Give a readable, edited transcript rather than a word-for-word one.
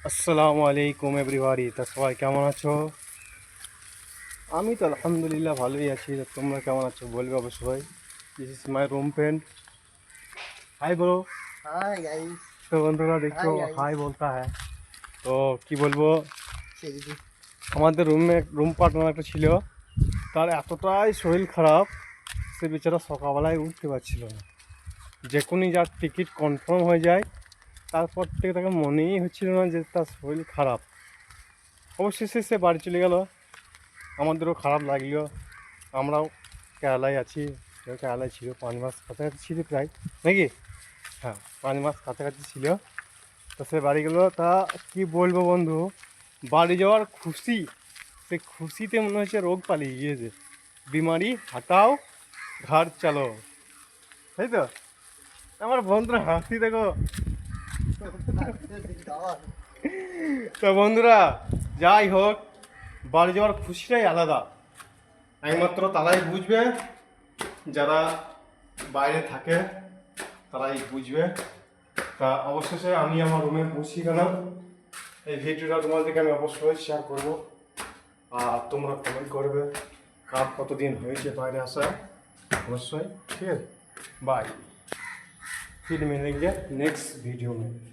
আসসালামু আলাইকুম এভরিবাডি। তা সবাই কেমন আছো? আমি তো আলহামদুলিল্লাহ ভালোই আছি। তা তোমরা কেমন আছো বলবে অবশ্যই। This is my room friend. Hi bro. Hi guys. তো বন্ধুরা দেখছো हाय गाइस। হাই বলতা হ্যাঁ। তো কি বলবো, जी। আমাদের রুম পার্টনার একটা ছিল, তার এতটাই শরীর খারাপ, সে বেচারা সকালবেলায় উঠতে পারছিল না। যে কোনই যার টিকিট কনফার্ম হয়ে যায়, তারপর থেকে তাকে মনেই হচ্ছিল না যে তার শরীর খারাপ। অবশেষে সে বাড়ি চলে গেল। আমাদেরও খারাপ লাগলো। আমরাও কেরালায় আছি, সেও কেরালায় ছিল 5 মাস কাছাকাছি ছিল প্রায়, নাকি? হ্যাঁ, 5 মাস কাছাকাছি ছিল। তো সে বাড়ি গেল। তা কি বলবো বন্ধু, বাড়ি যাওয়ার খুশি, সে খুশিতে মনে হচ্ছে রোগ পালিয়ে গিয়েছে। বিমারি হাটাও, ঘর চালো, তাই তো? আমার বন্ধুরা হাসি দেখো। তো বন্ধুরা, যাই হোক, বাড়ি যাওয়ার খুশিটাই আলাদা। একমাত্র তারাই বুঝবে, যারা বাইরে থাকে তারাই বুঝবে। তা অবশেষে আমি আমার রুমে পৌঁছে গেলাম। এই ভিডিওটা তোমাদেরকে আমি অবশ্যই শেয়ার করব, আর তোমরা কমেন্ট করবে কার কতদিন হয়েছে বাইরে আসা, অবশ্যই। ঠিক আছে, बाय, फिर मिलेंगे नेक्स्ट वीडियो में।